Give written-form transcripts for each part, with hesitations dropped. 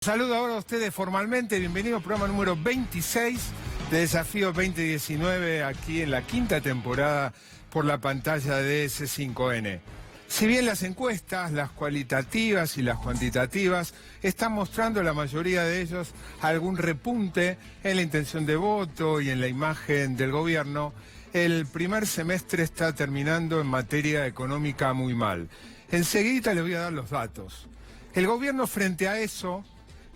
Saludo ahora a ustedes formalmente, bienvenido al programa número 26 de Desafío 2019, aquí en la quinta temporada por la pantalla de C5N. Si bien las encuestas, las cualitativas y las cuantitativas, están mostrando la mayoría de ellos algún repunte en la intención de voto y en la imagen del gobierno, el primer semestre está terminando en materia económica muy mal. Enseguida les voy a dar los datos. El gobierno frente a eso,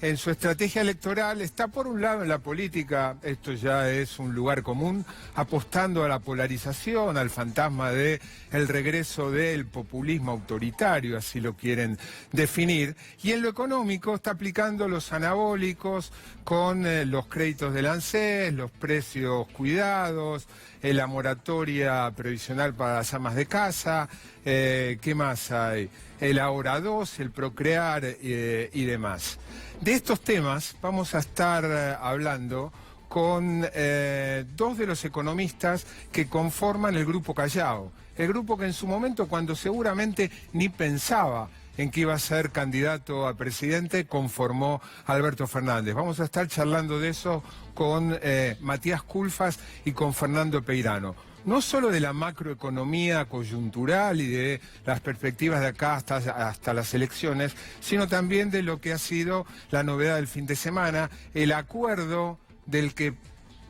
en su estrategia electoral, está por un lado en la política, esto ya es un lugar común, apostando a la polarización, al fantasma del regreso del populismo autoritario, así lo quieren definir, y en lo económico está aplicando los anabólicos con los créditos del ANSES, los precios cuidados, la moratoria previsional para las amas de casa, ¿qué más hay? El Ahora 2, el Procrear y demás. De estos temas vamos a estar hablando con dos de los economistas que conforman el Grupo Callao. El grupo que en su momento, cuando seguramente ni pensaba en que iba a ser candidato a presidente, conformó a Alberto Fernández. Vamos a estar charlando de eso con Matías Culfas y con Fernando Peirano. No solo de la macroeconomía coyuntural y de las perspectivas de acá hasta las elecciones, sino también de lo que ha sido la novedad del fin de semana, el acuerdo del que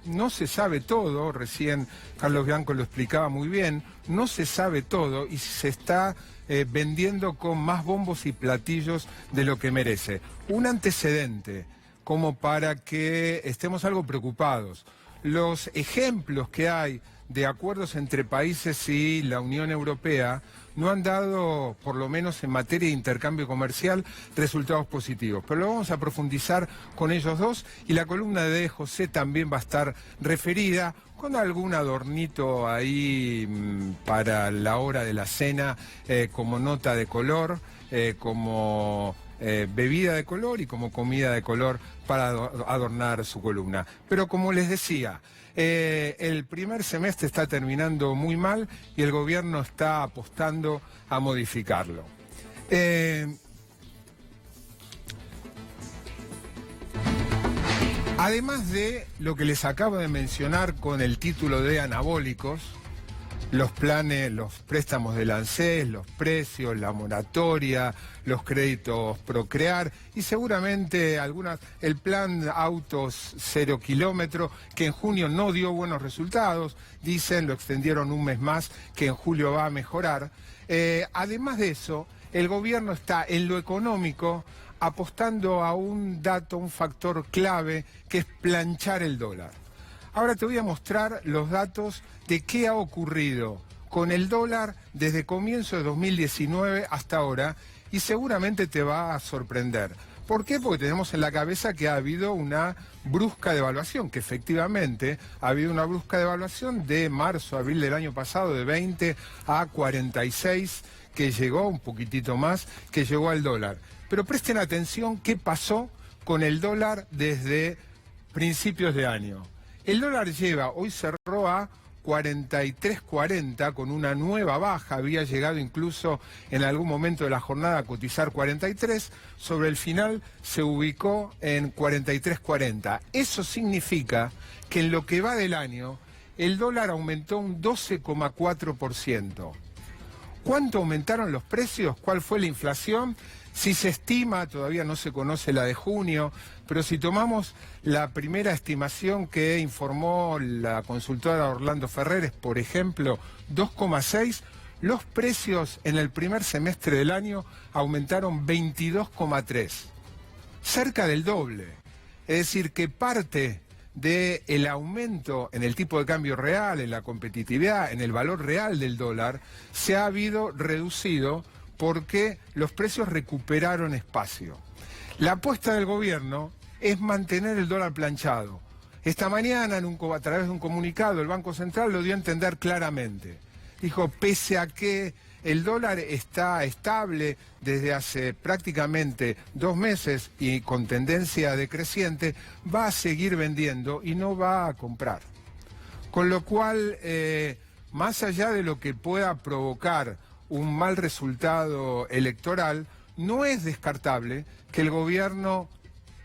no se sabe todo, recién Carlos Bianco lo explicaba muy bien, no se sabe todo y se está vendiendo con más bombos y platillos de lo que merece. Un antecedente como para que estemos algo preocupados. Los ejemplos que hay de acuerdos entre países y la Unión Europea no han dado, por lo menos en materia de intercambio comercial, resultados positivos. Pero lo vamos a profundizar con ellos dos y la columna de José también va a estar referida con algún adornito ahí para la hora de la cena, como nota de color, como bebida de color y como comida de color para adornar su columna. Pero como les decía, el primer semestre está terminando muy mal y el gobierno está apostando a modificarlo. Además de lo que les acabo de mencionar con el título de anabólicos, los planes, los préstamos del ANSES, los precios, la moratoria, los créditos Procrear y seguramente el plan autos 0 kilómetro, que en junio no dio buenos resultados, dicen, lo extendieron un mes más, que en julio va a mejorar. Además de eso, el gobierno está en lo económico apostando a un dato, un factor clave, que es planchar el dólar. Ahora te voy a mostrar los datos de qué ha ocurrido con el dólar desde comienzo de 2019 hasta ahora y seguramente te va a sorprender. ¿Por qué? Porque tenemos en la cabeza que ha habido una brusca devaluación, que efectivamente ha habido una brusca devaluación de marzo a abril del año pasado de 20 a 46, que llegó un poquitito más, que llegó al dólar. Pero presten atención qué pasó con el dólar desde principios de año. El dólar hoy cerró a 43.40 con una nueva baja, había llegado incluso en algún momento de la jornada a cotizar 43, sobre el final se ubicó en 43.40. Eso significa que en lo que va del año el dólar aumentó un 12,4%. ¿Cuánto aumentaron los precios? ¿Cuál fue la inflación? Si se estima, todavía no se conoce la de junio, pero si tomamos la primera estimación que informó la consultora Orlando Ferreres, por ejemplo, 2,6, los precios en el primer semestre del año aumentaron 22,3, cerca del doble. Es decir, que parte del aumento en el tipo de cambio real, en la competitividad, en el valor real del dólar, se ha habido reducido porque los precios recuperaron espacio. La apuesta del gobierno es mantener el dólar planchado. Esta mañana, a través de un comunicado, el Banco Central lo dio a entender claramente. Dijo, pese a que el dólar está estable desde hace prácticamente 2 meses y con tendencia decreciente, va a seguir vendiendo y no va a comprar. Con lo cual, más allá de lo que pueda provocar un mal resultado electoral, no es descartable que el gobierno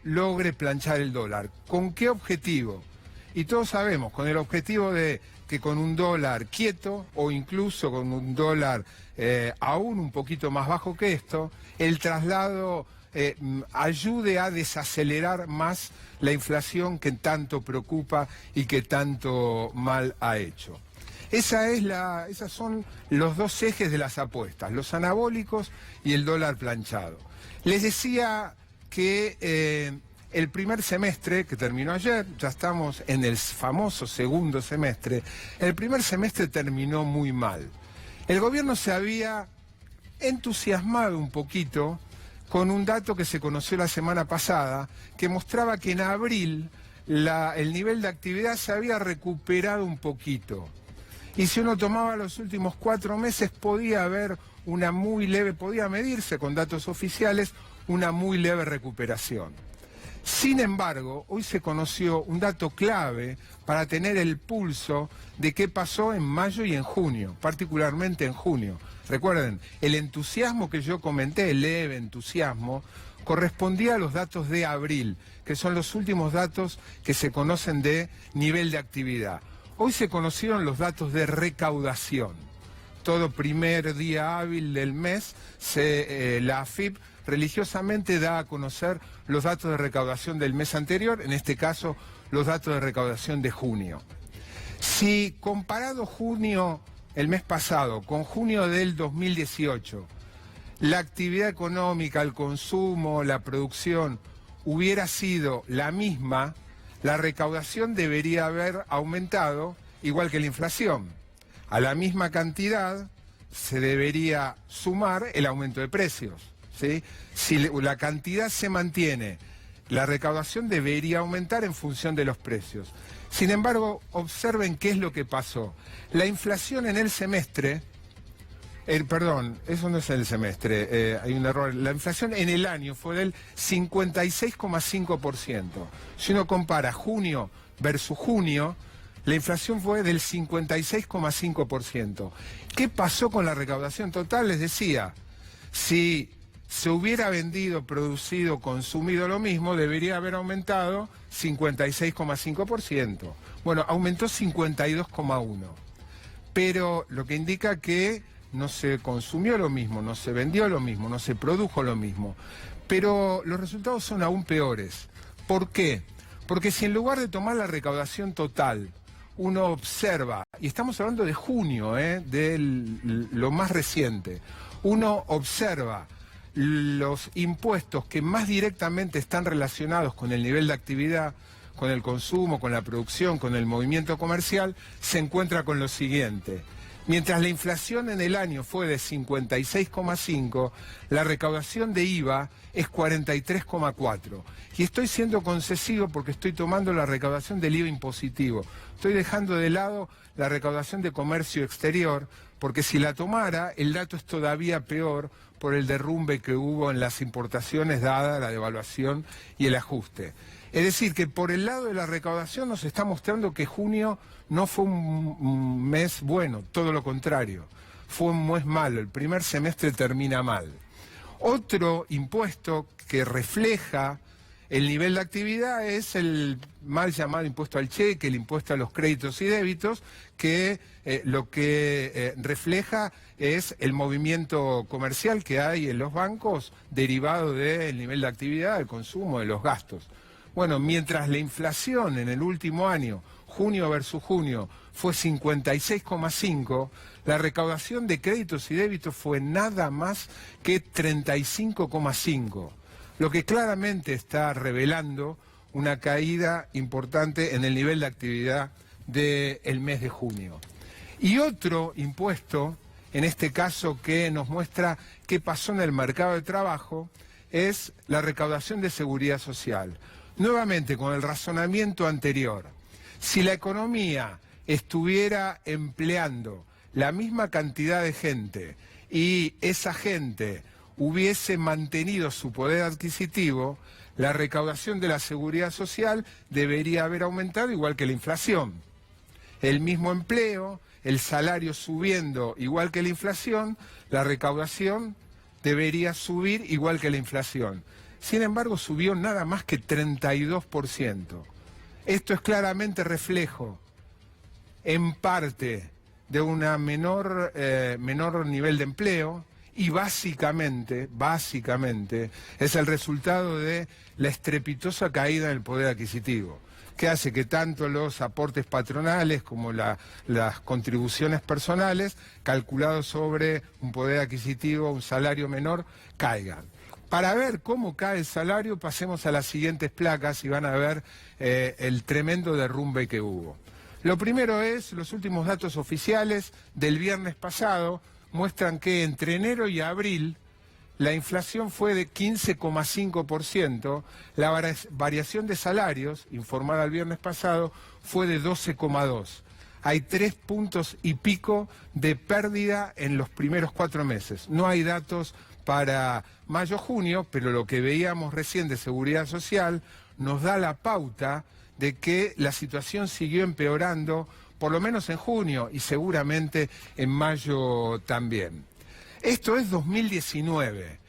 logre planchar el dólar. ¿Con qué objetivo? Y todos sabemos, con el objetivo de que con un dólar quieto o incluso con un dólar aún un poquito más bajo que esto, el traslado ayude a desacelerar más la inflación que tanto preocupa y que tanto mal ha hecho. Esos son los dos ejes de las apuestas, los anabólicos y el dólar planchado. Les decía que el primer semestre, que terminó ayer, ya estamos en el famoso segundo semestre, el primer semestre terminó muy mal. El gobierno se había entusiasmado un poquito con un dato que se conoció la semana pasada, que mostraba que en abril el nivel de actividad se había recuperado un poquito. Y si uno tomaba los últimos 4 meses, podía haber una muy leve, podía medirse con datos oficiales, una muy leve recuperación. Sin embargo, hoy se conoció un dato clave para tener el pulso de qué pasó en mayo y en junio, particularmente en junio. Recuerden, el entusiasmo que yo comenté, el leve entusiasmo, correspondía a los datos de abril, que son los últimos datos que se conocen de nivel de actividad. Hoy se conocieron los datos de recaudación. Todo primer día hábil del mes, la AFIP religiosamente da a conocer los datos de recaudación del mes anterior, en este caso los datos de recaudación de junio. Si comparado junio, el mes pasado, con junio del 2018, la actividad económica, el consumo, la producción hubiera sido la misma, la recaudación debería haber aumentado igual que la inflación. A la misma cantidad se debería sumar el aumento de precios, ¿sí? Si la cantidad se mantiene, la recaudación debería aumentar en función de los precios. Sin embargo, observen qué es lo que pasó. La inflación en el semestre, perdón, eso no es en el semestre, hay un error. La inflación en el año fue del 56,5%. Si uno compara junio versus junio, la inflación fue del 56,5%. ¿Qué pasó con la recaudación total? Les decía, si se hubiera vendido, producido, consumido lo mismo, debería haber aumentado 56,5%. Bueno, aumentó 52,1%. Pero lo que indica que no se consumió lo mismo, no se vendió lo mismo, no se produjo lo mismo. Pero los resultados son aún peores. ¿Por qué? Porque si en lugar de tomar la recaudación total, uno observa, y estamos hablando de junio, de lo más reciente, uno observa los impuestos que más directamente están relacionados con el nivel de actividad, con el consumo, con la producción, con el movimiento comercial, se encuentra con lo siguiente. Mientras la inflación en el año fue de 56,5, la recaudación de IVA es 43,4. Y estoy siendo concesivo porque estoy tomando la recaudación del IVA impositivo. Estoy dejando de lado la recaudación de comercio exterior, porque si la tomara, el dato es todavía peor por el derrumbe que hubo en las importaciones dada la devaluación y el ajuste. Es decir, que por el lado de la recaudación nos está mostrando que junio no fue un mes bueno, todo lo contrario, fue un mes malo, el primer semestre termina mal. Otro impuesto que refleja el nivel de actividad es el mal llamado impuesto al cheque, el impuesto a los créditos y débitos, que lo que refleja es el movimiento comercial que hay en los bancos derivado del nivel de actividad, del consumo, de los gastos. Bueno, mientras la inflación en el último año, junio versus junio, fue 56,5, la recaudación de créditos y débitos fue nada más que 35,5, lo que claramente está revelando una caída importante en el nivel de actividad del mes de junio. Y otro impuesto, en este caso que nos muestra qué pasó en el mercado de trabajo, es la recaudación de seguridad social. Nuevamente, con el razonamiento anterior, si la economía estuviera empleando la misma cantidad de gente y esa gente hubiese mantenido su poder adquisitivo, la recaudación de la seguridad social debería haber aumentado igual que la inflación. El mismo empleo, el salario subiendo igual que la inflación, la recaudación debería subir igual que la inflación. Sin embargo, subió nada más que 32%. Esto es claramente reflejo, en parte, de una menor nivel de empleo y básicamente, es el resultado de la estrepitosa caída del poder adquisitivo, que hace que tanto los aportes patronales como las contribuciones personales, calculados sobre un poder adquisitivo, un salario menor, caigan. Para ver cómo cae el salario, pasemos a las siguientes placas y van a ver el tremendo derrumbe que hubo. Lo primero es, los últimos datos oficiales del viernes pasado muestran que entre enero y abril la inflación fue de 15,5%, la variación de salarios, informada el viernes pasado, fue de 12,2%. Hay 3 puntos y pico de pérdida en los primeros 4 meses. No hay datos para mayo-junio, pero lo que veíamos recién de Seguridad Social nos da la pauta de que la situación siguió empeorando, por lo menos en junio y seguramente en mayo también. Esto es 2019.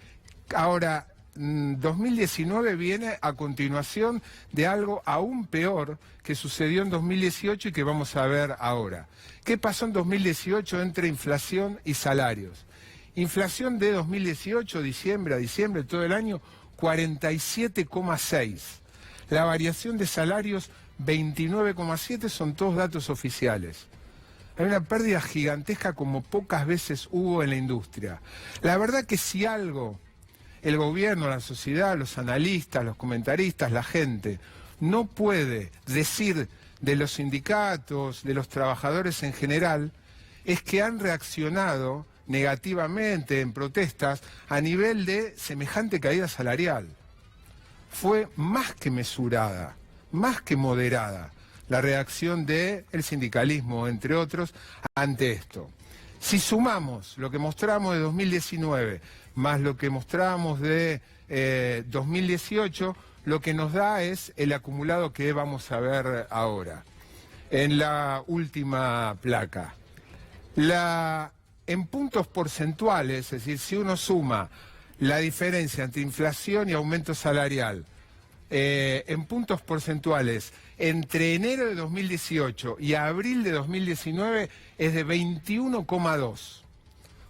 Ahora, 2019 viene a continuación de algo aún peor que sucedió en 2018 y que vamos a ver ahora. ¿Qué pasó en 2018 entre inflación y salarios? Inflación de 2018, diciembre a diciembre, todo el año, 47,6. La variación de salarios, 29,7, son todos datos oficiales. Hay una pérdida gigantesca como pocas veces hubo en la industria. La verdad que si algo el gobierno, la sociedad, los analistas, los comentaristas, la gente, no puede decir de los sindicatos, de los trabajadores en general, es que han reaccionado negativamente en protestas a nivel de semejante caída salarial. Fue más que mesurada, más que moderada la reacción del sindicalismo, entre otros, ante esto. Si sumamos lo que mostramos de 2019 más lo que mostrábamos de 2018, lo que nos da es el acumulado que vamos a ver ahora. En la última placa. En puntos porcentuales, es decir, si uno suma la diferencia entre inflación y aumento salarial, en puntos porcentuales, entre enero de 2018 y abril de 2019 es de 21,2.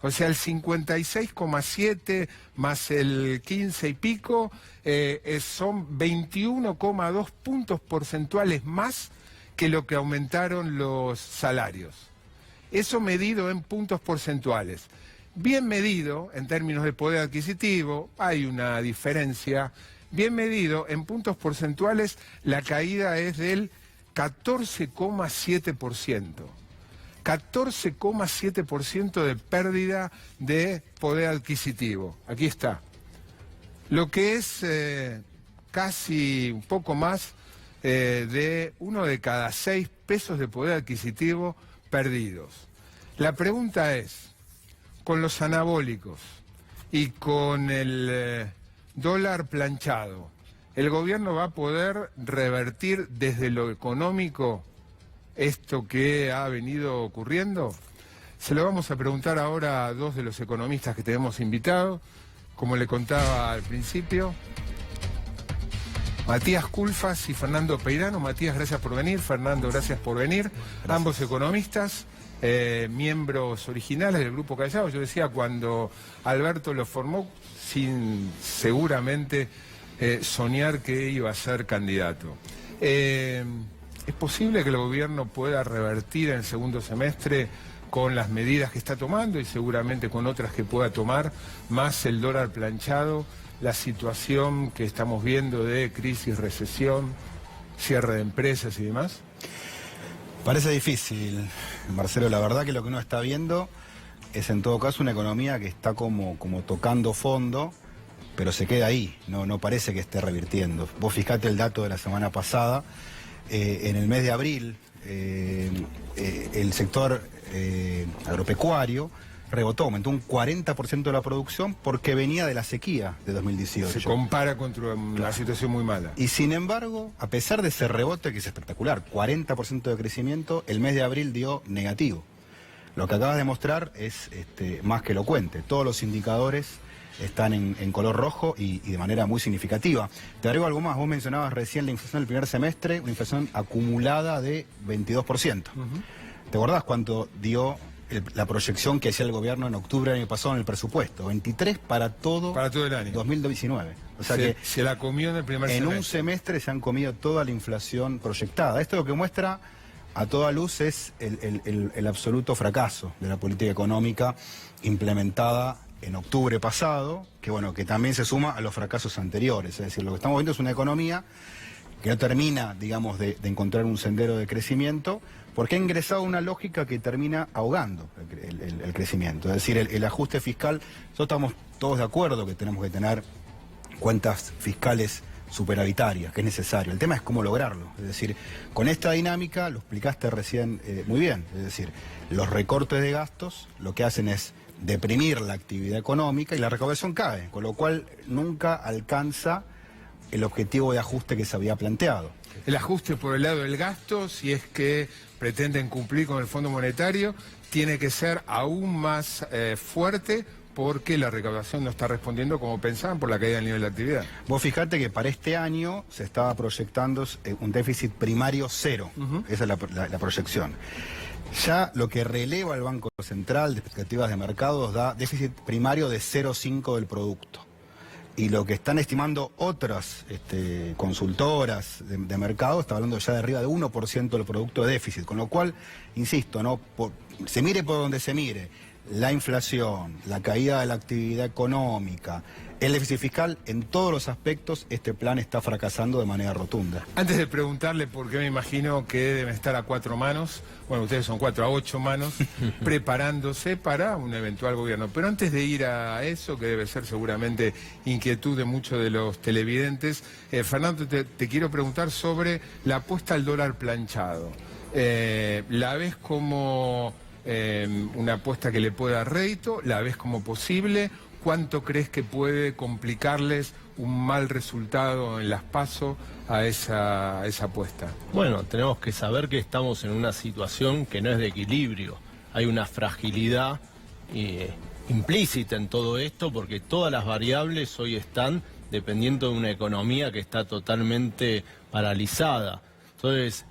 O sea, el 56,7 más el 15 y pico son 21,2 puntos porcentuales más que lo que aumentaron los salarios. Eso medido en puntos porcentuales. Bien medido en términos de poder adquisitivo, hay una diferencia. Bien medido en puntos porcentuales, la caída es del 14,7%. 14,7% de pérdida de poder adquisitivo. Aquí está. Lo que es casi un poco más de 1 de cada 6 pesos de poder adquisitivo perdidos. La pregunta es, con los anabólicos y con el dólar planchado, ¿el gobierno va a poder revertir desde lo económico esto que ha venido ocurriendo? Se lo vamos a preguntar ahora a 2 de los economistas que tenemos invitados, como le contaba al principio, Matías Culfas y Fernando Peirano. Matías, gracias por venir. Fernando, gracias por venir. Gracias. Ambos economistas, miembros originales del Grupo Callao. Yo decía, cuando Alberto lo formó, sin seguramente soñar que iba a ser candidato. ¿Es posible que el gobierno pueda revertir en el segundo semestre con las medidas que está tomando y seguramente con otras que pueda tomar, más el dólar planchado, la situación que estamos viendo de crisis, recesión, cierre de empresas y demás? Parece difícil, Marcelo. La verdad que lo que uno está viendo es en todo caso una economía que está como tocando fondo, pero se queda ahí, no parece que esté revirtiendo. Vos fijate el dato de la semana pasada, en el mes de abril, el sector agropecuario rebotó, aumentó un 40% de la producción porque venía de la sequía de 2018. Se compara con una situación muy mala. Y sin embargo, a pesar de ese rebote que es espectacular, 40% de crecimiento, el mes de abril dio negativo. Lo que acabas de mostrar es más que elocuente. Todos los indicadores están en color rojo y de manera muy significativa. Te agrego algo más, vos mencionabas recién la inflación del primer semestre, una inflación acumulada de 22%. ¿Te acordás cuánto dio la proyección que hacía el gobierno en octubre del año pasado en el presupuesto? 23 para todo el año 2019. O sea que se la comió en el primer semestre. En un semestre se han comido toda la inflación proyectada. Esto lo que muestra a toda luz es el absoluto fracaso de la política económica implementada en octubre pasado, que bueno, que también se suma a los fracasos anteriores. Es decir, lo que estamos viendo es una economía que no termina, digamos, de encontrar un sendero de crecimiento, porque ha ingresado una lógica que termina ahogando el crecimiento. Es decir, el ajuste fiscal, nosotros estamos todos de acuerdo que tenemos que tener cuentas fiscales superavitarias, que es necesario. El tema es cómo lograrlo. Es decir, con esta dinámica, lo explicaste recién muy bien, es decir, los recortes de gastos lo que hacen es deprimir la actividad económica y la recaudación cae, con lo cual nunca alcanza el objetivo de ajuste que se había planteado. El ajuste por el lado del gasto, si es que pretenden cumplir con el Fondo Monetario, tiene que ser aún más fuerte porque la recaudación no está respondiendo como pensaban por la caída del nivel de actividad. Vos fijate que para este año se estaba proyectando un déficit primario cero. Esa es la proyección. Ya lo que releva el Banco Central de expectativas de mercados da déficit primario de 0,5 del producto. Y lo que están estimando otras consultoras de mercado está hablando ya de arriba de 1% del producto de déficit. Con lo cual, insisto, ¿no? Se mire por donde se mire, la inflación, la caída de la actividad económica, el déficit fiscal, en todos los aspectos este plan está fracasando de manera rotunda. Antes de preguntarle por qué me imagino que deben estar a 4 manos, bueno, ustedes son 4 a 8 manos, preparándose para un eventual gobierno. Pero antes de ir a eso, que debe ser seguramente inquietud de muchos de los televidentes, Fernando, te quiero preguntar sobre la apuesta al dólar planchado. ¿La ves como una apuesta que le pueda dar rédito? ¿La ves como posible? ¿Cuánto crees que puede complicarles un mal resultado en las PASO a esa apuesta? Bueno, tenemos que saber que estamos en una situación que no es de equilibrio. Hay una fragilidad implícita en todo esto porque todas las variables hoy están dependiendo de una economía que está totalmente paralizada. Entonces,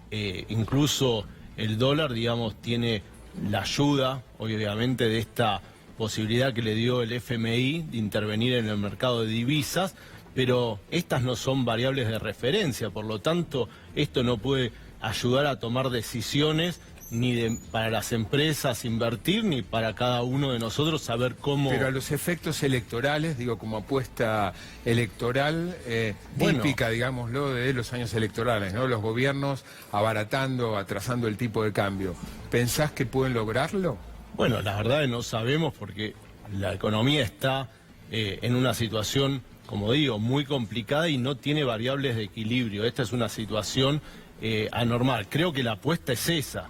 incluso el dólar, digamos, tiene la ayuda, obviamente, de esta posibilidad que le dio el FMI de intervenir en el mercado de divisas, pero estas no son variables de referencia, por lo tanto, esto no puede ayudar a tomar decisiones ni para las empresas invertir, ni para cada uno de nosotros saber cómo... Pero a los efectos electorales, digo, como apuesta electoral, típica, digámoslo, de los años electorales, ¿no? Los gobiernos abaratando, atrasando el tipo de cambio. ¿Pensás que pueden lograrlo? Bueno, la verdad es que no sabemos porque la economía está en una situación, como digo, muy complicada y no tiene variables de equilibrio. Esta es una situación anormal. Creo que la apuesta es esa,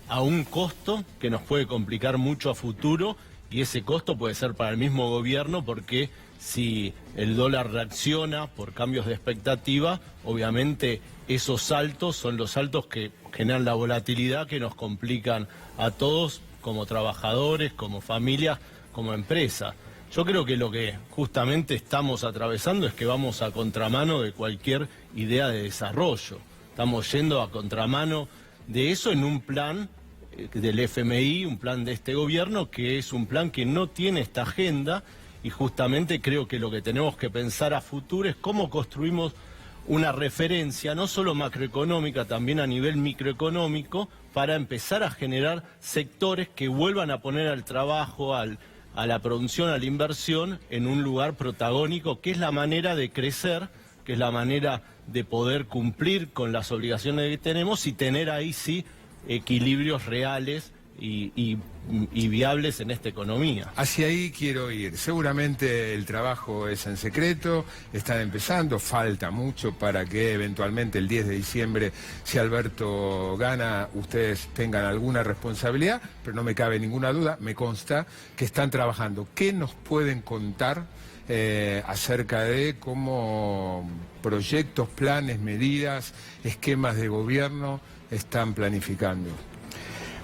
a un costo que nos puede complicar mucho a futuro y ese costo puede ser para el mismo gobierno porque si el dólar reacciona por cambios de expectativa, obviamente esos saltos son los saltos que generan la volatilidad que nos complican a todos como trabajadores, como familias, como empresas. Yo creo que lo que justamente estamos atravesando es que vamos a contramano de cualquier idea de desarrollo. Estamos yendo a contramano de eso en un plan del FMI, un plan de este gobierno, que es un plan que no tiene esta agenda y justamente creo que lo que tenemos que pensar a futuro es cómo construimos una referencia, no solo macroeconómica, también a nivel microeconómico, para empezar a generar sectores que vuelvan a poner al trabajo, a la producción, a la inversión, en un lugar protagónico, que es la manera de crecer, que es la manera de poder cumplir con las obligaciones que tenemos y tener ahí sí equilibrios reales y viables en esta economía. Hacia ahí quiero ir. Seguramente el trabajo es en secreto, están empezando, falta mucho para que eventualmente el 10 de diciembre, si Alberto gana, ustedes tengan alguna responsabilidad, pero no me cabe ninguna duda, me consta que están trabajando. ¿Qué nos pueden contar acerca de cómo proyectos, planes, medidas, esquemas de gobierno están planificando?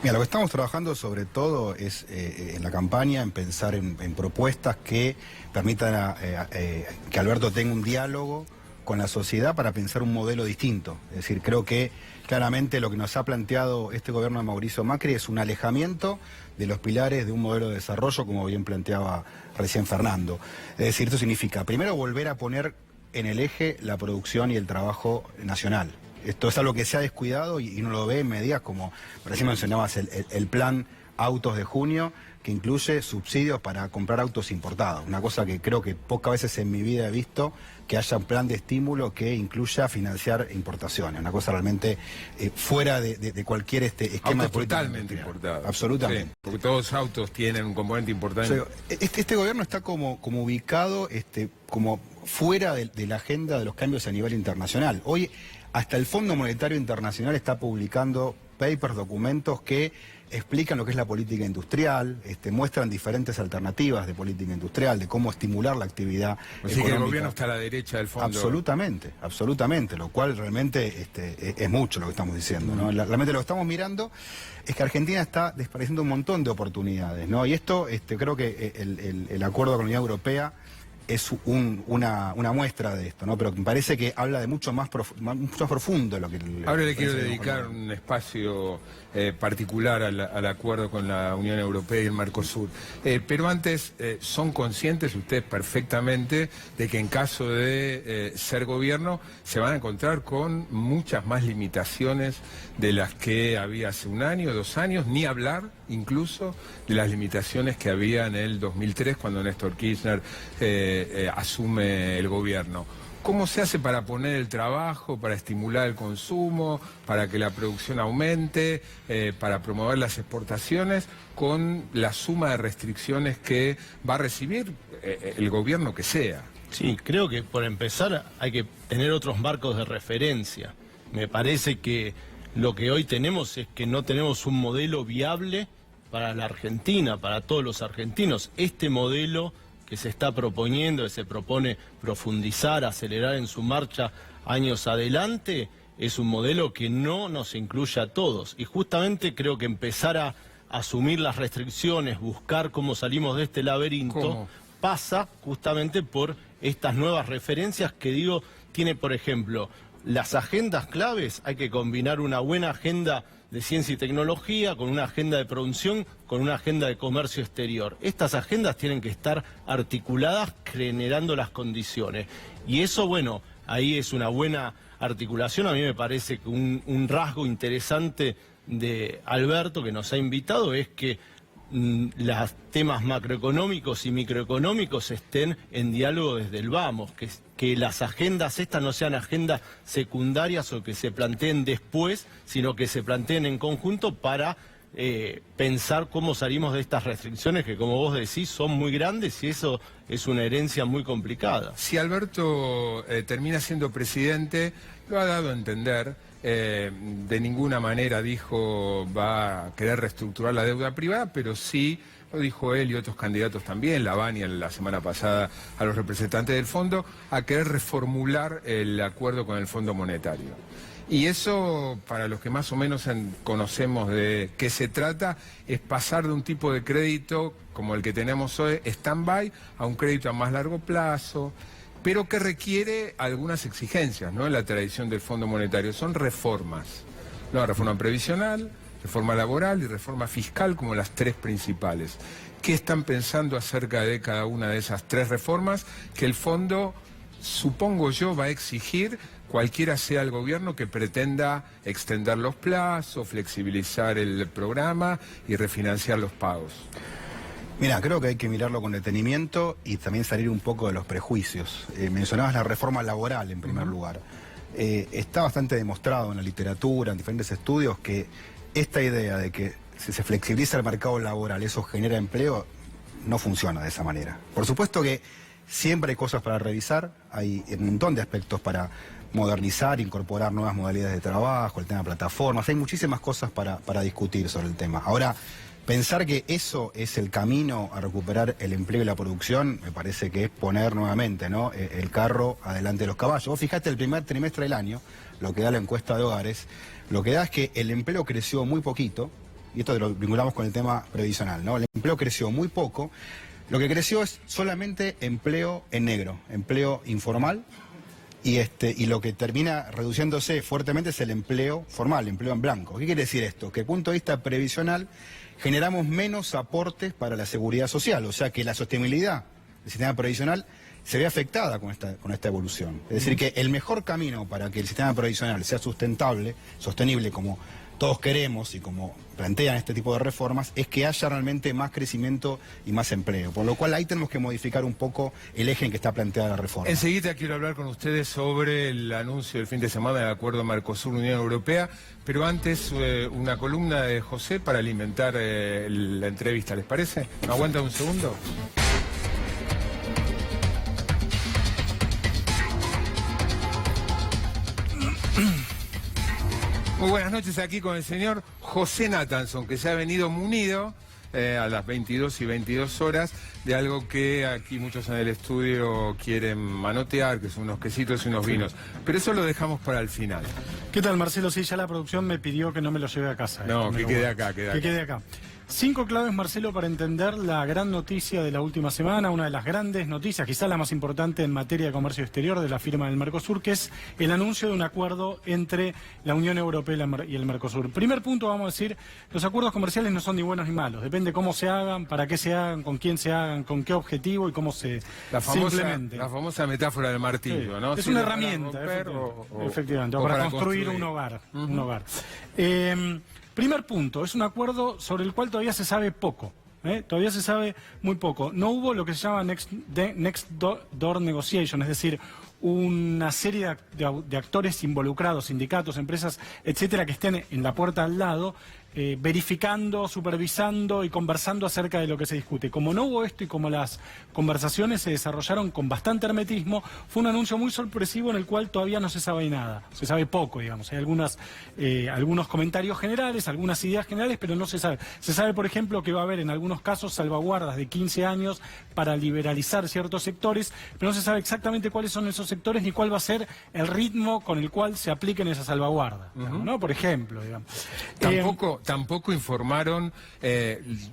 Mira, lo que estamos trabajando sobre todo es en la campaña, en pensar en propuestas que permitan que Alberto tenga un diálogo con la sociedad para pensar un modelo distinto. Es decir, creo que claramente lo que nos ha planteado este gobierno de Mauricio Macri es un alejamiento de los pilares de un modelo de desarrollo, como bien planteaba recién Fernando. Es decir, esto significa, primero, volver a poner en el eje la producción y el trabajo nacional. Esto es algo que se ha descuidado y uno lo ve en medidas como, recién mencionabas, el plan Autos de junio, que incluye subsidios para comprar autos importados. Una cosa que creo que pocas veces en mi vida he visto, que haya un plan de estímulo que incluya financiar importaciones. Una cosa realmente fuera de cualquier esquema autos de política totalmente importados. Absolutamente. Sí, porque todos los autos tienen un componente importante. O sea, este gobierno está como ubicado como fuera de la agenda de los cambios a nivel internacional. Hoy hasta el Fondo Monetario Internacional está publicando papers, documentos que explican lo que es la política industrial, muestran diferentes alternativas de política industrial, de cómo estimular la actividad Así que el gobierno está a la derecha del fondo. Absolutamente, absolutamente, lo cual realmente es mucho lo que estamos diciendo, ¿no? Realmente lo que estamos mirando es que Argentina está despreciando un montón de oportunidades, ¿no? Y esto, creo que el acuerdo con la Unión Europea es una muestra de esto, ¿no? Pero me parece que habla de mucho más profundo lo que... Ahora le quiero dedicar un espacio particular al acuerdo con la Unión Europea y el Mercosur. Pero antes, ¿son conscientes ustedes perfectamente de que en caso de ser gobierno se van a encontrar con muchas más limitaciones de las que había hace un año, 2 años, ni hablar incluso de las limitaciones que había en el 2003 cuando Néstor Kirchner asume el gobierno? ¿Cómo se hace para poner el trabajo, para estimular el consumo, para que la producción aumente, para promover las exportaciones, con la suma de restricciones que va a recibir el gobierno que sea? Sí, creo que por empezar hay que tener otros marcos de referencia. Me parece que lo que hoy tenemos es que no tenemos un modelo viable para la Argentina, para todos los argentinos. Este modelo que se está proponiendo, que se propone profundizar, acelerar en su marcha años adelante, es un modelo que no nos incluye a todos. Y justamente creo que empezar a asumir las restricciones, buscar cómo salimos de este laberinto, pasa justamente por estas nuevas referencias que digo, tiene por ejemplo, las agendas claves, hay que combinar una buena agenda de ciencia y tecnología, con una agenda de producción, con una agenda de comercio exterior. Estas agendas tienen que estar articuladas generando las condiciones. Y eso, bueno, ahí es una buena articulación. A mí me parece que un rasgo interesante de Alberto que nos ha invitado es que los temas macroeconómicos y microeconómicos estén en diálogo desde el vamos, que las agendas estas no sean agendas secundarias o que se planteen después, sino que se planteen en conjunto para pensar cómo salimos de estas restricciones que, como vos decís, son muy grandes y eso es una herencia muy complicada. Si Alberto termina siendo presidente, lo ha dado a entender, de ninguna manera dijo va a querer reestructurar la deuda privada, pero sí, lo dijo él y otros candidatos también, Lavagna la semana pasada a los representantes del fondo, a querer reformular el acuerdo con el Fondo Monetario. Y eso, para los que más o menos conocemos de qué se trata, es pasar de un tipo de crédito como el que tenemos hoy, stand-by, a un crédito a más largo plazo, pero que requiere algunas exigencias, ¿no? En la tradición del Fondo Monetario son reformas, ¿no? Reforma previsional, reforma laboral y reforma fiscal como las 3 principales. ¿Qué están pensando acerca de cada una de esas 3 reformas que el fondo, supongo yo, va a exigir cualquiera sea el gobierno que pretenda extender los plazos, flexibilizar el programa y refinanciar los pagos? Mira, creo que hay que mirarlo con detenimiento y también salir un poco de los prejuicios. Mencionabas la reforma laboral en primer lugar. Está bastante demostrado en la literatura, en diferentes estudios, que esta idea de que si se flexibiliza el mercado laboral, eso genera empleo, no funciona de esa manera. Por supuesto que siempre hay cosas para revisar, hay un montón de aspectos para modernizar, incorporar nuevas modalidades de trabajo, el tema de plataformas, hay muchísimas cosas para discutir sobre el tema. Ahora, pensar que eso es el camino a recuperar el empleo y la producción, me parece que es poner nuevamente, ¿no?, el carro adelante de los caballos. Vos fijate el primer trimestre del año, lo que da la encuesta de hogares, lo que da es que el empleo creció muy poquito, y esto lo vinculamos con el tema previsional, ¿no? El empleo creció muy poco, lo que creció es solamente empleo en negro, empleo informal, y lo que termina reduciéndose fuertemente es el empleo formal, empleo en blanco. ¿Qué quiere decir esto? Que desde el punto de vista previsional generamos menos aportes para la seguridad social, o sea que la sostenibilidad del sistema previsional se ve afectada con esta evolución. Es decir, que el mejor camino para que el sistema previsional sea sustentable, sostenible como todos queremos y como plantean este tipo de reformas, es que haya realmente más crecimiento y más empleo. Por lo cual ahí tenemos que modificar un poco el eje en que está planteada la reforma. Enseguida quiero hablar con ustedes sobre el anuncio del fin de semana del acuerdo Mercosur-Unión Europea, pero antes una columna de José para alimentar la entrevista, ¿les parece? ¿Me aguanta un segundo? Muy buenas noches, aquí con el señor José Nathanson, que se ha venido munido a las 22 y 22 horas de algo que aquí muchos en el estudio quieren manotear, que son unos quesitos y unos vinos. Pero eso lo dejamos para el final. ¿Qué tal, Marcelo? Sí, ya la producción me pidió que no me lo lleve a casa. No, que quede acá, que quede acá. 5 claves, Marcelo, para entender la gran noticia de la última semana, una de las grandes noticias, quizás la más importante en materia de comercio exterior de la firma del Mercosur, que es el anuncio de un acuerdo entre la Unión Europea y el Mercosur. Primer punto, vamos a decir, los acuerdos comerciales no son ni buenos ni malos, depende cómo se hagan, para qué se hagan, con quién se hagan, con qué objetivo y cómo se implementen. La famosa metáfora del martillo, sí, ¿no? Es una herramienta, efectivamente, para construir un hogar. Un hogar. Primer punto, es un acuerdo sobre el cual todavía se sabe poco. Todavía se sabe muy poco. No hubo lo que se llama Next Door Negotiation, es decir, una serie de actores involucrados, sindicatos, empresas, etcétera, que estén en la puerta al lado, verificando, supervisando y conversando acerca de lo que se discute. Como no hubo esto y como las conversaciones se desarrollaron con bastante hermetismo, fue un anuncio muy sorpresivo en el cual todavía no se sabe nada. Se sabe poco, digamos. Hay algunos comentarios generales, algunas ideas generales, pero no se sabe. Se sabe, por ejemplo, que va a haber en algunos casos salvaguardas de 15 años para liberalizar ciertos sectores, pero no se sabe exactamente cuáles son esos sectores ni cuál va a ser el ritmo con el cual se apliquen esas salvaguardas, digamos, ¿no? Por ejemplo, digamos. Tampoco informaron,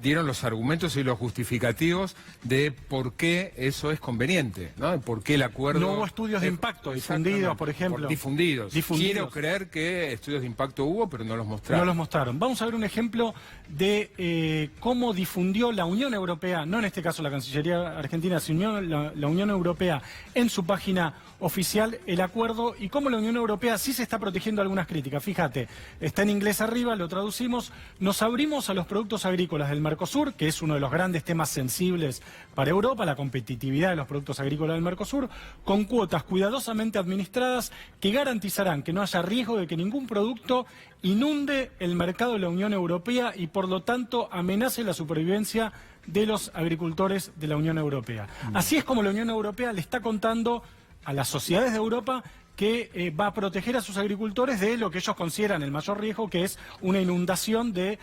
dieron los argumentos y los justificativos de por qué eso es conveniente, ¿no? Por qué el acuerdo... No hubo estudios de impacto difundidos, por ejemplo. Difundidos. Quiero creer que estudios de impacto hubo, pero no los mostraron. No los mostraron. Vamos a ver un ejemplo de cómo difundió la Unión Europea, no en este caso la Cancillería Argentina, sino la Unión Europea en su página oficial el acuerdo y cómo la Unión Europea sí se está protegiendo algunas críticas. Fíjate, está en inglés arriba, lo traducimos. Nos abrimos a los productos agrícolas del Mercosur, que es uno de los grandes temas sensibles para Europa, la competitividad de los productos agrícolas del Mercosur, con cuotas cuidadosamente administradas que garantizarán que no haya riesgo de que ningún producto inunde el mercado de la Unión Europea y por lo tanto amenace la supervivencia de los agricultores de la Unión Europea. Así es como la Unión Europea le está contando a las sociedades de Europa que va a proteger a sus agricultores de lo que ellos consideran el mayor riesgo, que es una inundación de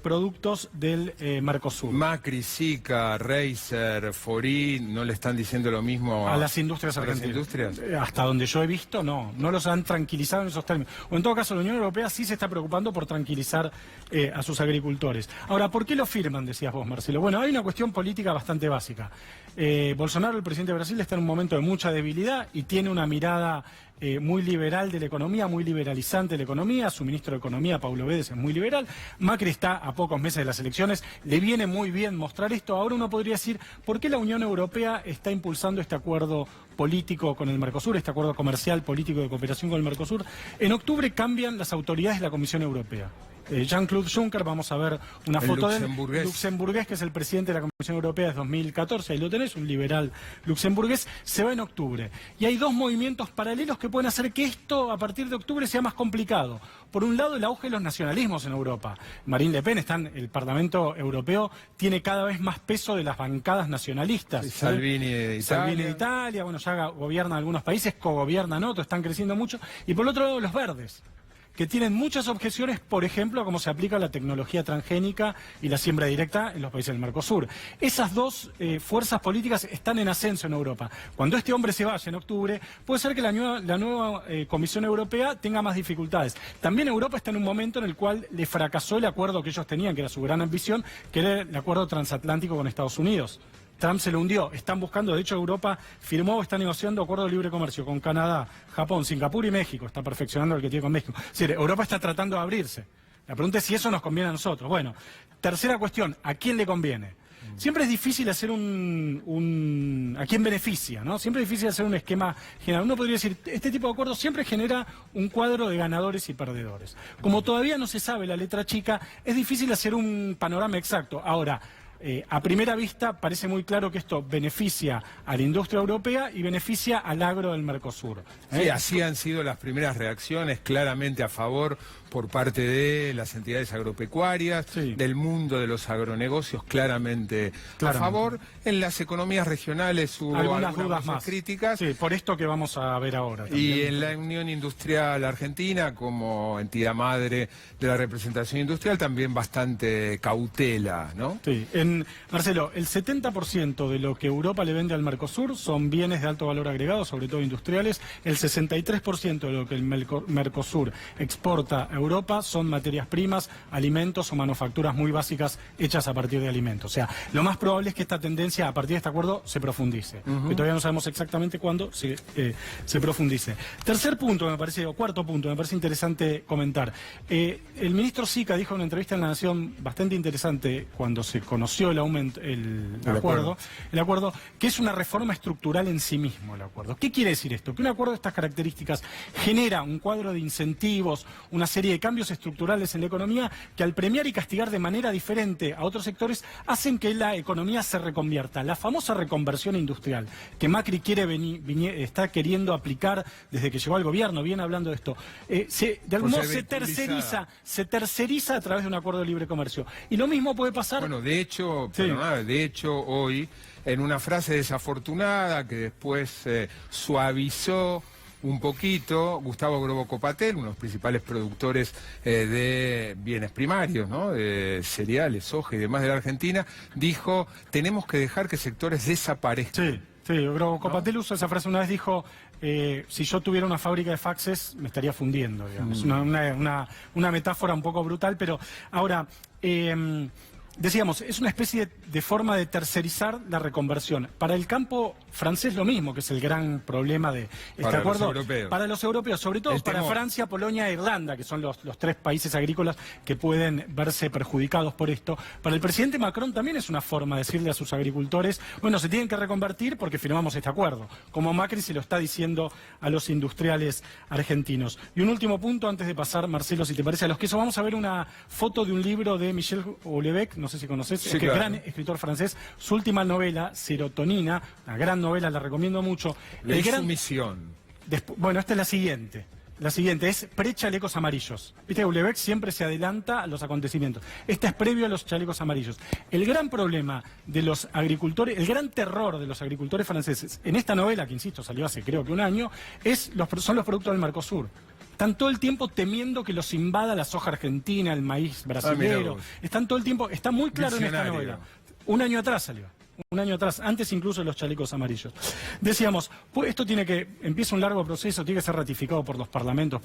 productos del Mercosur. Macri, Sica, Reiser, Forí, ¿no le están diciendo lo mismo a las industrias argentinas? Hasta donde yo he visto, no los han tranquilizado en esos términos. O en todo caso, la Unión Europea sí se está preocupando por tranquilizar a sus agricultores. Ahora, ¿por qué lo firman, decías vos, Marcelo? Bueno, hay una cuestión política bastante básica. Bolsonaro, el presidente de Brasil, está en un momento de mucha debilidad y tiene una mirada muy liberal de la economía, muy liberalizante de la economía. Su ministro de Economía, Paulo Guedes, es muy liberal. Macri está a pocos meses de las elecciones. Le viene muy bien mostrar esto. Ahora uno podría decir, ¿por qué la Unión Europea está impulsando este acuerdo político con el Mercosur, este acuerdo comercial, político de cooperación con el Mercosur? En octubre cambian las autoridades de la Comisión Europea. Jean-Claude Juncker, vamos a ver una foto de él, luxemburgués, que es el presidente de la Comisión Europea desde 2014, ahí lo tenés, un liberal luxemburgués, se va en octubre. Y hay dos movimientos paralelos que pueden hacer que esto, a partir de octubre, sea más complicado. Por un lado, el auge de los nacionalismos en Europa. Marine Le Pen, el Parlamento Europeo tiene cada vez más peso de las bancadas nacionalistas. Salvini de Italia, bueno, ya gobiernan algunos países, cogobiernan otros, están creciendo mucho. Y por el otro lado, los verdes, que tienen muchas objeciones, por ejemplo, a cómo se aplica la tecnología transgénica y la siembra directa en los países del Mercosur. Esas dos fuerzas políticas están en ascenso en Europa. Cuando este hombre se vaya en octubre, puede ser que la nueva Comisión Europea tenga más dificultades. También Europa está en un momento en el cual le fracasó el acuerdo que ellos tenían, que era su gran ambición, que era el acuerdo transatlántico con Estados Unidos. Trump se lo hundió. Están buscando, de hecho Europa firmó o está negociando acuerdo de libre comercio con Canadá, Japón, Singapur y México. Está perfeccionando el que tiene con México. Es decir, Europa está tratando de abrirse. La pregunta es si eso nos conviene a nosotros. Bueno, tercera cuestión, ¿a quién le conviene? Siempre es difícil hacer ¿a quién beneficia? ¿No? Siempre es difícil hacer un esquema general. Uno podría decir, este tipo de acuerdos siempre genera un cuadro de ganadores y perdedores. Como todavía no se sabe la letra chica, es difícil hacer un panorama exacto. Ahora, a primera vista parece muy claro que esto beneficia a la industria europea y beneficia al agro del Mercosur. Sí, así han sido las primeras reacciones, claramente a favor por parte de las entidades agropecuarias, sí, del mundo de los agronegocios, claramente a favor. En las economías regionales hubo algunas dudas más críticas. Sí, por esto que vamos a ver ahora. Y en la Unión Industrial Argentina, como entidad madre de la representación industrial, también bastante cautela, ¿no? Sí, Marcelo, el 70% de lo que Europa le vende al Mercosur son bienes de alto valor agregado, sobre todo industriales. El 63% de lo que el Mercosur exporta a Europa son materias primas, alimentos o manufacturas muy básicas hechas a partir de alimentos. O sea, lo más probable es que esta tendencia a partir de este acuerdo se profundice. Que todavía no sabemos exactamente cuándo se profundice. Tercer punto, o cuarto punto, me parece interesante comentar. El ministro Sica dijo en una entrevista en La Nación bastante interesante cuando se conoció el acuerdo, que es una reforma estructural en sí mismo el acuerdo. ¿Qué quiere decir esto? Que un acuerdo de estas características genera un cuadro de incentivos, una serie de cambios estructurales en la economía que al premiar y castigar de manera diferente a otros sectores hacen que la economía se reconvierta. La famosa reconversión industrial que Macri está queriendo aplicar desde que llegó al gobierno, viene hablando de esto, de algún modo se terceriza a través de un acuerdo de libre comercio. Y lo mismo puede pasar... Bueno, de hecho, hoy, en una frase desafortunada que después suavizó un poquito, Gustavo Grobo Copatel, uno de los principales productores de bienes primarios, ¿no? De cereales, soja y demás de la Argentina, dijo, tenemos que dejar que sectores desaparezcan. Sí, Grobo Copatel usó esa frase una vez, dijo, si yo tuviera una fábrica de faxes me estaría fundiendo, digamos. Una metáfora un poco brutal, pero ahora... decíamos, es una especie de forma de tercerizar la reconversión. Para el campo francés lo mismo, que es el gran problema de este acuerdo. Para los europeos, sobre todo para Francia, Polonia e Irlanda, que son los tres países agrícolas que pueden verse perjudicados por esto. Para el presidente Macron también es una forma de decirle a sus agricultores, bueno, se tienen que reconvertir porque firmamos este acuerdo, como Macri se lo está diciendo a los industriales argentinos. Y un último punto antes de pasar, Marcelo, si te parece, a los quesos, vamos a ver una foto de un libro de Michel Houellebecq, no sé si conoces, sí, claro, gran escritor francés, su última novela, Serotonina, una gran novela, la recomiendo mucho. Su misión. Bueno, esta es la siguiente. La siguiente es pre-chalecos amarillos. Viste, Houellebecq siempre se adelanta a los acontecimientos. Esta es previo a los chalecos amarillos. El gran problema de los agricultores, el gran terror de los agricultores franceses, en esta novela, que insisto, salió hace creo que un año, son los productos del Mercosur. Están todo el tiempo temiendo que los invada la soja argentina, el maíz brasilero. Están todo el tiempo, está muy claro en esta novela. Un año atrás salió. Un año atrás, antes incluso de los chalecos amarillos. decíamos, pues esto empieza un largo proceso, tiene que ser ratificado por los parlamentos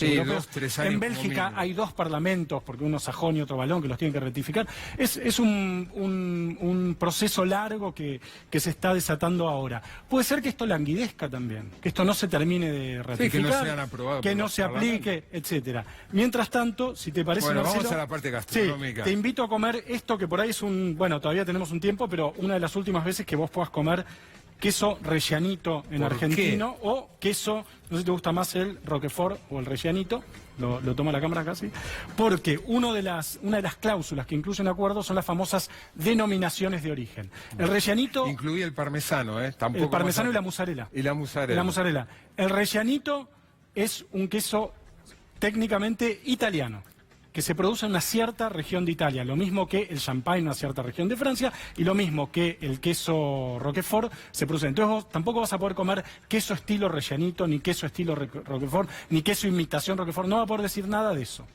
europeos. 2-3 años. En Bélgica hay 2 parlamentos, porque uno sajón y otro valón, que los tienen que ratificar. Es un proceso largo que se está desatando ahora. Puede ser que esto languidezca también, que esto no se termine de ratificar, que no sean aprobados, que no se aplique, etcétera. Mientras tanto, si te parece, bueno, Marcelo, vamos a la parte gastronómica. Sí, te invito a comer esto, que por ahí es todavía tenemos un tiempo, pero una de las últimas veces que vos puedas comer queso rellanito en argentino, o queso, no sé si te gusta más el Roquefort o el rellanito, lo toma la cámara casi, porque una de las cláusulas que incluye un acuerdo son las famosas denominaciones de origen. El rellanito... Incluye el parmesano, tampoco el parmesano y la mozzarella. Y la mozzarella. El rellanito es un queso técnicamente italiano. que se produce en una cierta región de Italia, lo mismo que el champagne en una cierta región de Francia y lo mismo que el queso Roquefort se produce. Entonces vos tampoco vas a poder comer queso estilo rellenito, ni queso estilo Roquefort, ni queso imitación Roquefort, no va a poder decir nada de eso.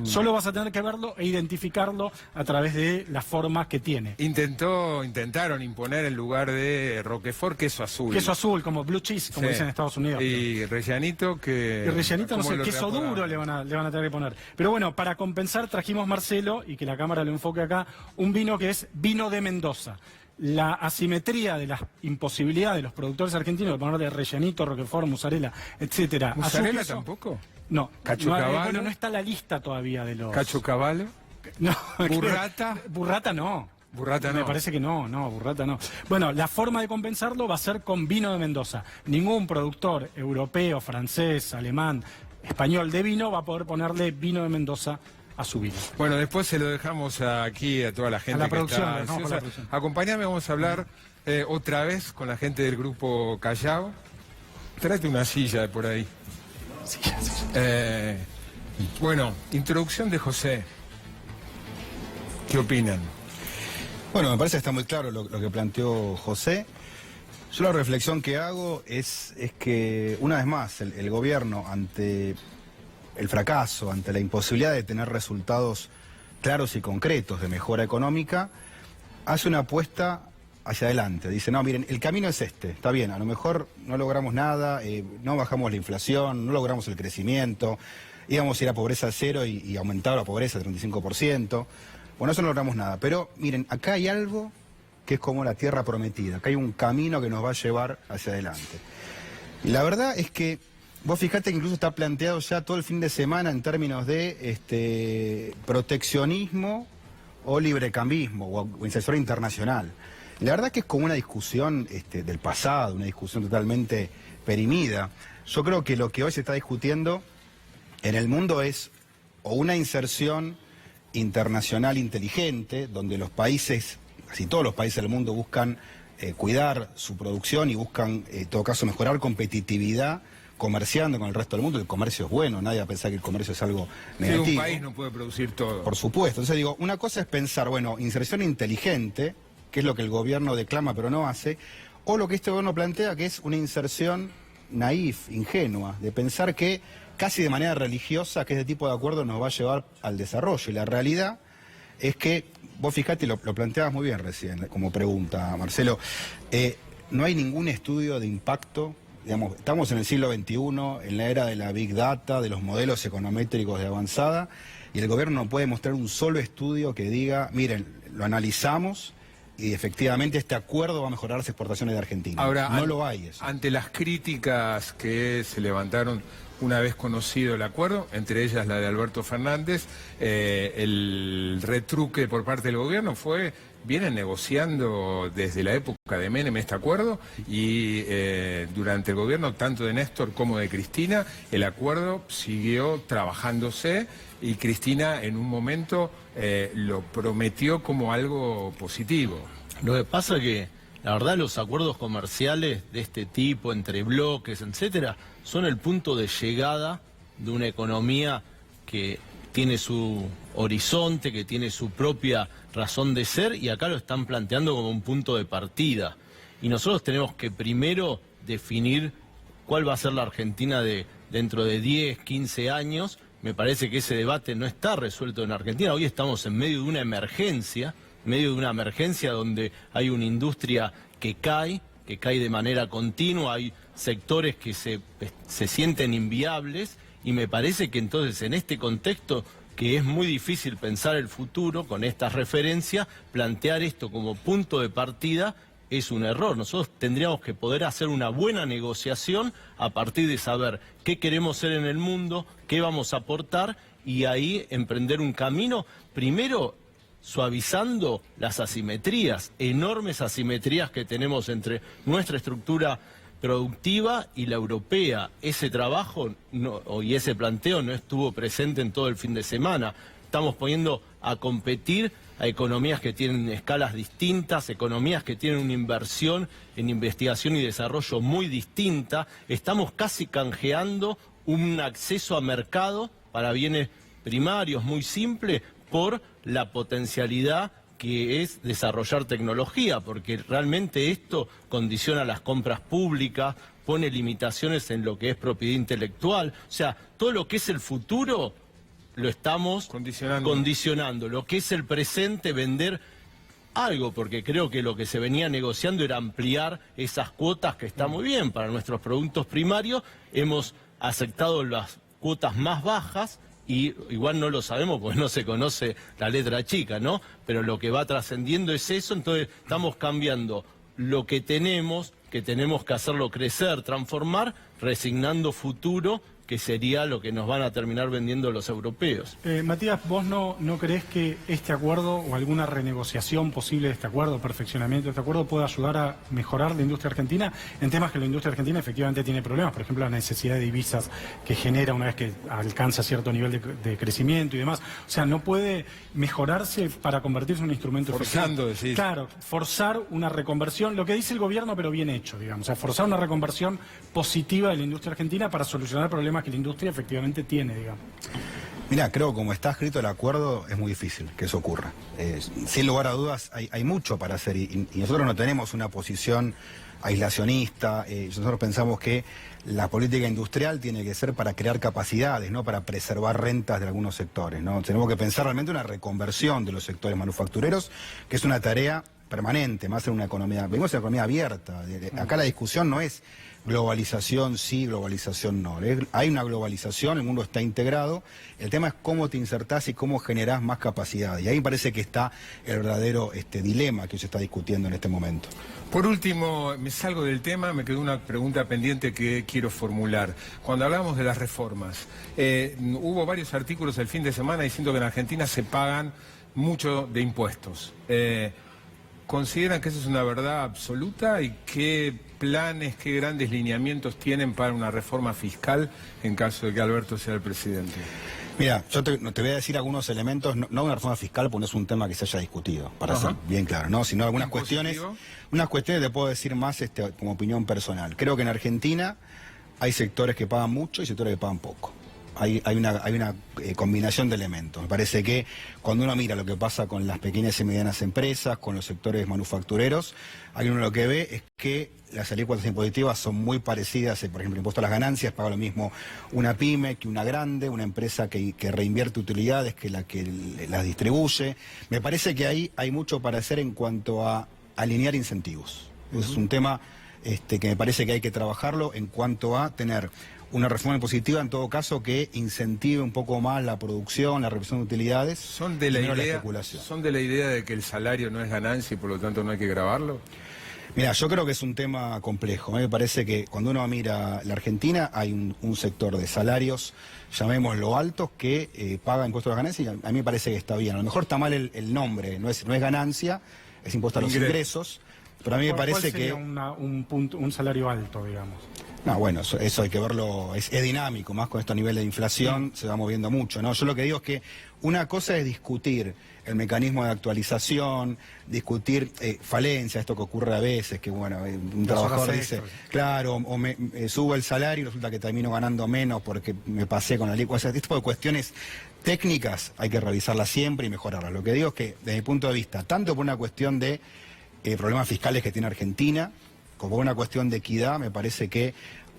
Solo vas a tener que verlo e identificarlo a través de las formas que tiene. Intentaron imponer en lugar de Roquefort queso azul. Queso azul, como blue cheese, como dicen en Estados Unidos. Y rellanito que... Y rellanito, no sé, queso duro le van a tener que poner. Pero bueno, para compensar trajimos, Marcelo, y que la cámara lo enfoque acá, un vino que es vino de Mendoza. La asimetría de las imposibilidades de los productores argentinos de ponerle rellenito, Roquefort, mozzarella, etcétera. ¿Mozzarella tampoco? No. ¿Cachocavallo? Bueno, no está la lista todavía de los... ¿Cachocavallo? No. ¿Burrata? Burrata no. Burrata no. Me parece que no, burrata no. Bueno, la forma de compensarlo va a ser con vino de Mendoza. Ningún productor europeo, francés, alemán, español de vino va a poder ponerle vino de Mendoza a su vino. Bueno, después se lo dejamos aquí a toda la gente a la producción, que está ansiosa. Acompáñame, vamos a hablar otra vez con la gente del grupo Callao. Tráete una silla de por ahí. Sí. Bueno, introducción de José. ¿Qué opinan? Bueno, me parece que está muy claro lo que planteó José. Yo la reflexión que hago es que, una vez más, el gobierno, ante el fracaso, ante la imposibilidad de tener resultados claros y concretos de mejora económica, hace una apuesta hacia adelante. Dice, no, miren, el camino es este, está bien, a lo mejor no logramos nada, no bajamos la inflación, no logramos el crecimiento, íbamos a ir a pobreza cero y aumentaba la pobreza del 35%. Bueno, eso no logramos nada, pero miren, acá hay algo que es como la tierra prometida, acá hay un camino que nos va a llevar hacia adelante. Y la verdad es que, vos fijate que incluso está planteado ya todo el fin de semana en términos de proteccionismo o librecambismo o organización internacional. La verdad que es como una discusión del pasado, una discusión totalmente perimida. Yo creo que lo que hoy se está discutiendo en el mundo es o una inserción internacional inteligente, donde los países, casi todos los países del mundo buscan cuidar su producción y buscan, en todo caso, mejorar competitividad comerciando con el resto del mundo. El comercio es bueno, nadie va a pensar que el comercio es algo negativo. Sí, un país no puede producir todo. Por supuesto. Entonces digo, una cosa es pensar, bueno, inserción inteligente, que es lo que el gobierno declama pero no hace, o lo que este gobierno plantea, que es una inserción naif, ingenua, de pensar que casi de manera religiosa que este tipo de acuerdo nos va a llevar al desarrollo. Y la realidad es que, vos fijate, lo planteabas muy bien recién como pregunta, Marcelo, no hay ningún estudio de impacto, digamos, estamos en el siglo XXI, en la era de la Big Data, de los modelos econométricos de avanzada, y el gobierno no puede mostrar un solo estudio que diga, miren, lo analizamos y efectivamente este acuerdo va a mejorar las exportaciones de Argentina. Ahora, no lo hay eso. Ante las críticas que se levantaron una vez conocido el acuerdo, entre ellas la de Alberto Fernández, el retruque por parte del gobierno fue, vienen negociando desde la época de Menem este acuerdo y durante el gobierno tanto de Néstor como de Cristina, el acuerdo siguió trabajándose y Cristina en un momento lo prometió como algo positivo. Lo que pasa es que, la verdad, los acuerdos comerciales de este tipo, entre bloques, etcétera, son el punto de llegada de una economía que tiene su horizonte, que tiene su propia razón de ser, y acá lo están planteando como un punto de partida. Y nosotros tenemos que primero definir cuál va a ser la Argentina dentro de 10, 15 años. Me parece que ese debate no está resuelto en Argentina. Hoy estamos en medio de una emergencia, donde hay una industria que cae de manera continua, hay sectores que se sienten inviables, y me parece que entonces en este contexto, que es muy difícil pensar el futuro con estas referencias, plantear esto como punto de partida es un error. Nosotros tendríamos que poder hacer una buena negociación a partir de saber qué queremos ser en el mundo, qué vamos a aportar, y ahí emprender un camino, primero suavizando las asimetrías, enormes asimetrías que tenemos entre nuestra estructura productiva y la europea. Ese trabajo y ese planteo no estuvo presente en todo el fin de semana. Estamos poniendo a competir a economías que tienen escalas distintas, economías que tienen una inversión en investigación y desarrollo muy distinta. Estamos casi canjeando un acceso a mercado para bienes primarios, muy simple, por la potencialidad que es desarrollar tecnología, porque realmente esto condiciona las compras públicas, pone limitaciones en lo que es propiedad intelectual. O sea, todo lo que es el futuro lo estamos condicionando. Lo que es el presente, vender algo, porque creo que lo que se venía negociando era ampliar esas cuotas, que está muy bien para nuestros productos primarios. Hemos aceptado las cuotas más bajas, y igual no lo sabemos porque no se conoce la letra chica, ¿no? Pero lo que va trascendiendo es eso, entonces estamos cambiando lo que tenemos que hacerlo crecer, transformar, resignando futuro, que sería lo que nos van a terminar vendiendo los europeos. Matías, ¿vos no creés que este acuerdo o alguna renegociación posible de este acuerdo, perfeccionamiento de este acuerdo, pueda ayudar a mejorar la industria argentina en temas que la industria argentina efectivamente tiene problemas? Por ejemplo, la necesidad de divisas que genera una vez que alcanza cierto nivel de crecimiento y demás. O sea, ¿no puede mejorarse para convertirse en un instrumento forzando, efectivo? Claro, forzar una reconversión, lo que dice el gobierno, pero bien hecho, digamos. O sea, forzar una reconversión positiva de la industria argentina para solucionar problemas que la industria efectivamente tiene, digamos. Mira, creo que como está escrito el acuerdo es muy difícil que eso ocurra. Sin lugar a dudas hay mucho para hacer y nosotros no tenemos una posición aislacionista. Nosotros pensamos que la política industrial tiene que ser para crear capacidades, no para preservar rentas de algunos sectores, ¿no? Tenemos que pensar realmente una reconversión de los sectores manufactureros, que es una tarea permanente, más en una economía, venimos en una economía abierta. Acá la discusión no es globalización sí, globalización no. Hay una globalización, el mundo está integrado, el tema es cómo te insertás y cómo generás más capacidad. Y ahí me parece que está el verdadero dilema que se está discutiendo en este momento. Por último, me salgo del tema, me quedó una pregunta pendiente que quiero formular. Cuando hablamos de las reformas, hubo varios artículos el fin de semana diciendo que en Argentina se pagan mucho de impuestos. ¿Consideran que eso es una verdad absoluta y qué planes, qué grandes lineamientos tienen para una reforma fiscal en caso de que Alberto sea el presidente? Mira, yo te voy a decir algunos elementos, no una reforma fiscal porque no es un tema que se haya discutido, para ser bien claro, ¿no? Sino algunas cuestiones te puedo decir más como opinión personal. Creo que en Argentina hay sectores que pagan mucho y sectores que pagan poco. Hay una combinación de elementos. Me parece que cuando uno mira lo que pasa con las pequeñas y medianas empresas, con los sectores manufactureros, uno lo que ve es que las alícuotas impositivas son muy parecidas. Por ejemplo, el impuesto a las ganancias paga lo mismo una pyme que una grande, una empresa que reinvierte utilidades que la que las distribuye. Me parece que ahí hay mucho para hacer en cuanto a alinear incentivos. Es un tema que me parece que hay que trabajarlo en cuanto a tener una reforma impositiva, en todo caso, que incentive un poco más la producción, la reversión de utilidades. ¿Son de la idea de que el salario no es ganancia y por lo tanto no hay que gravarlo? Mira, yo creo que es un tema complejo. Me parece que cuando uno mira la Argentina hay un sector de salarios, llamémoslo altos, que paga impuestos a las ganancias y a mí me parece que está bien. A lo mejor está mal el nombre, no es ganancia, es impuesto a los ingresos, pero a mí me parece que un salario alto, digamos. No, bueno, eso hay que verlo, es dinámico, más con estos niveles de inflación se va moviendo mucho, ¿no? Yo lo que digo es que una cosa es discutir el mecanismo de actualización, discutir falencia, esto que ocurre a veces, que bueno, un trabajador dice, claro, o me subo el salario y resulta que termino ganando menos porque me pasé con la alícuota. Este tipo de cuestiones técnicas hay que revisarlas siempre y mejorarlas. Lo que digo es que, desde mi punto de vista, tanto por una cuestión de problemas fiscales que tiene Argentina, como por una cuestión de equidad, me parece que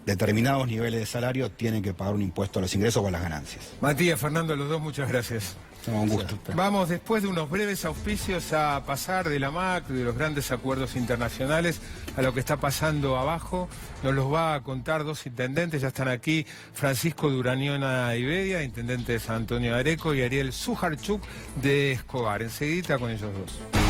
determinados niveles de salario tienen que pagar un impuesto a los ingresos o a las ganancias. Matías, Fernando, los dos, muchas gracias. Un gusto. Vamos, después de unos breves auspicios, a pasar de la MAC, de los grandes acuerdos internacionales, a lo que está pasando abajo. Nos los va a contar dos intendentes, ya están aquí, Francisco Duraniona Iberia, intendente de San Antonio de Areco, y Ariel Sujarchuk de Escobar. Enseguida con ellos dos.